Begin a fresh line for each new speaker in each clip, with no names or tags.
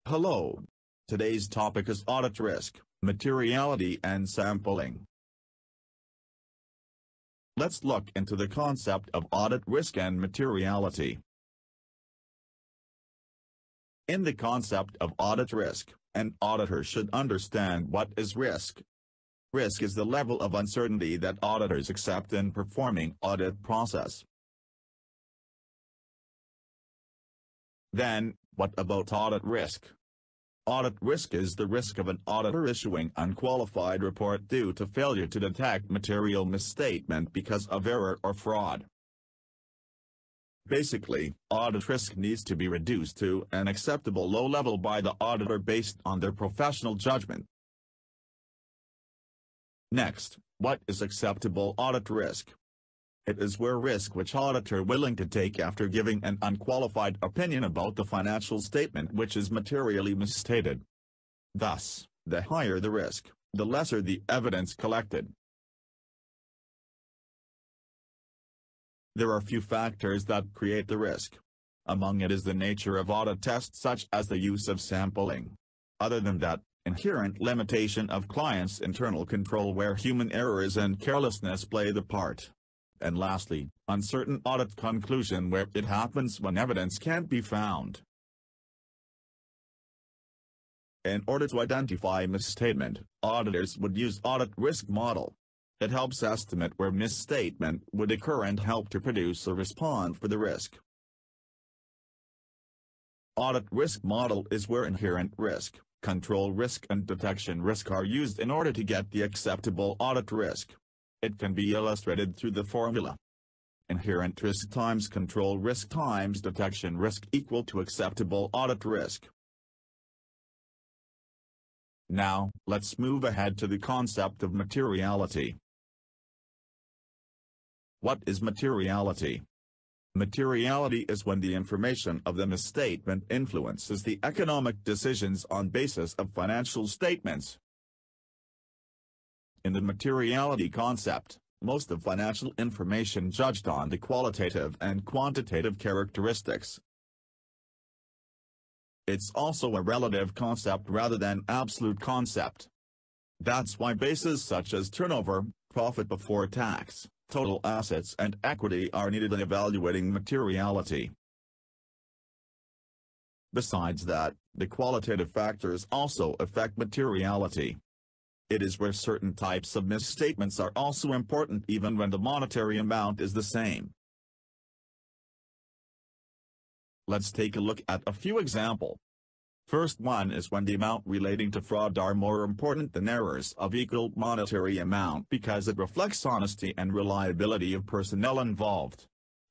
Hello. Today's topic is audit risk, materiality and sampling. Let's look into the concept of audit risk and materiality. In the concept of audit risk, an auditor should understand what is risk. Risk is the level of uncertainty that auditors accept in performing audit process. Then, what about audit risk? Audit risk is the risk of an auditor issuing unqualified report due to failure to detect material misstatement because of error or fraud. Basically, audit risk needs to be reduced to an acceptable low level by the auditor based on their professional judgment. Next, what is acceptable audit risk? It is where risk which auditor willing to take after giving an unqualified opinion about the financial statement which is materially misstated. Thus, the higher the risk, the lesser the evidence collected. There are few factors that create the risk. Among it is the nature of audit tests such as the use of sampling. Other than that, inherent limitation of clients' internal control where human errors and carelessness play the part. And lastly, uncertain audit conclusion where it happens when evidence can't be found. In order to identify misstatement, auditors would use audit risk model. It helps estimate where misstatement would occur and help to produce a response for the risk. Audit risk model is where inherent risk, control risk and detection risk are used in order to get the acceptable audit risk. It can be illustrated through the formula. Inherent risk times control risk times detection risk equal to acceptable audit risk. Now, let's move ahead to the concept of materiality. What is materiality? Materiality is when the information of the misstatement influences the economic decisions on basis of financial statements. In the materiality concept, most of financial information judged on the qualitative and quantitative characteristics. It's also a relative concept rather than absolute concept. That's why bases such as turnover, profit before tax, total assets and equity are needed in evaluating materiality. Besides that, the qualitative factors also affect materiality. It is where certain types of misstatements are also important even when the monetary amount is the same. Let's take a look at a few examples. First one is when the amount relating to fraud are more important than errors of equal monetary amount because it reflects honesty and reliability of personnel involved.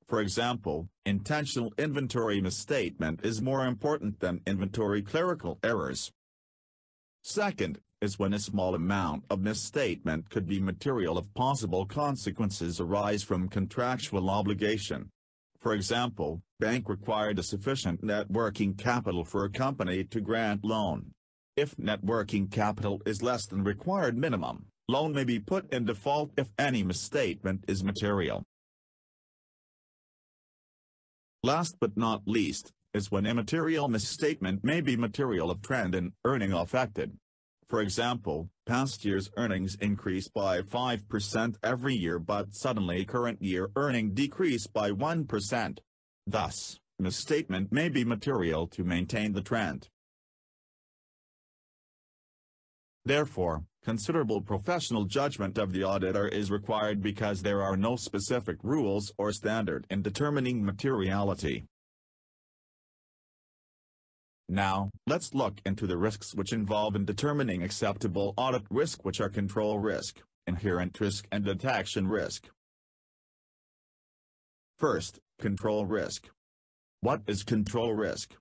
For example, intentional inventory misstatement is more important than inventory clerical errors. Second, is when a small amount of misstatement could be material if possible consequences arise from contractual obligation. For example, bank required a sufficient net working capital for a company to grant loan. If net working capital is less than required minimum, loan may be put in default if any misstatement is material. Last but not least, is when immaterial misstatement may be material if trend in earning affected. For example, past year's earnings increased by 5% every year but suddenly current year earning decreased by 1%. Thus, misstatement may be material to maintain the trend. Therefore, considerable professional judgment of the auditor is required because there are no specific rules or standard in determining materiality. Now, let's look into the risks which involve in determining acceptable audit risk, which are control risk, inherent risk and detection risk. First, control risk. What is control risk?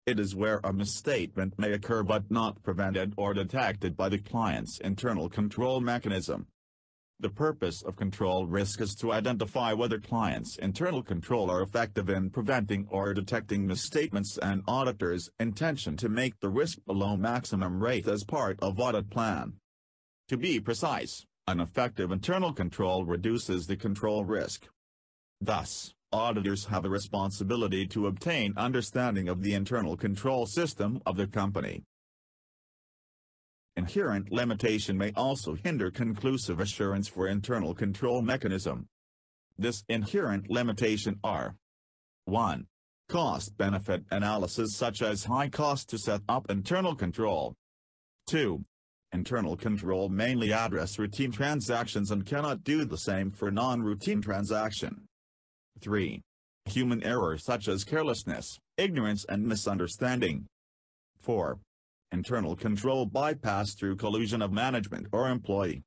It is where a misstatement may occur but not prevented or detected by the client's internal control mechanism. The purpose of control risk is to identify whether clients' internal control are effective in preventing or detecting misstatements and auditors' intention to make the risk below maximum rate as part of audit plan. To be precise, an effective internal control reduces the control risk. Thus, auditors have a responsibility to obtain understanding of the internal control system of the company. Inherent limitation may also hinder conclusive assurance for internal control mechanism. This inherent limitation are: 1. Cost-benefit analysis such as high cost to set up internal control. 2. Internal control mainly address routine transactions and cannot do the same for non-routine transaction. 3. Human error such as carelessness, ignorance and misunderstanding. 4. Internal control bypass through collusion of management or employee.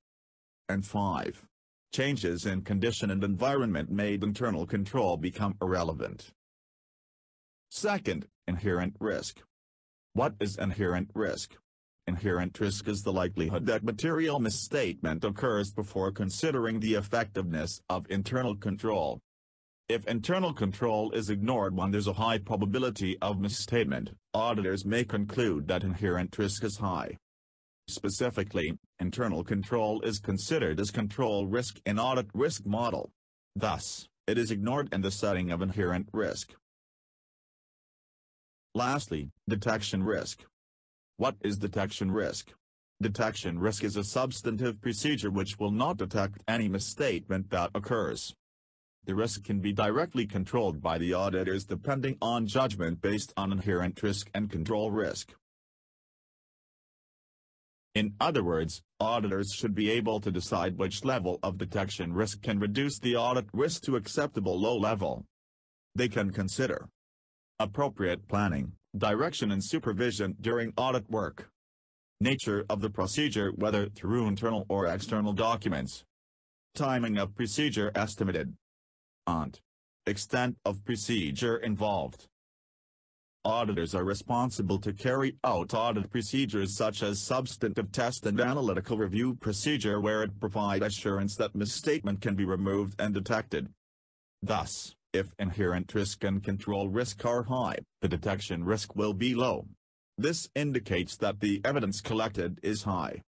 And 5. Changes in condition and environment made internal control become irrelevant. Second, inherent risk. What is inherent risk? Inherent risk is the likelihood that material misstatement occurs before considering the effectiveness of internal control. If internal control is ignored when there's a high probability of misstatement, auditors may conclude that inherent risk is high. Specifically, internal control is considered as control risk in audit risk model. Thus, it is ignored in the setting of inherent risk. Lastly, detection risk. What is detection risk? Detection risk is a substantive procedure which will not detect any misstatement that occurs. The risk can be directly controlled by the auditors depending on judgment based on inherent risk and control risk. In other words, auditors should be able to decide which level of detection risk can reduce the audit risk to acceptable low level. They can consider appropriate planning, direction and supervision during audit work, nature of the procedure whether through internal or external documents, timing of procedure estimated, and extent of procedure involved. Auditors are responsible to carry out audit procedures such as substantive test and analytical review procedure where it provides assurance that misstatement can be removed and detected. Thus, if inherent risk and control risk are high, the detection risk will be low. This indicates that the evidence collected is high.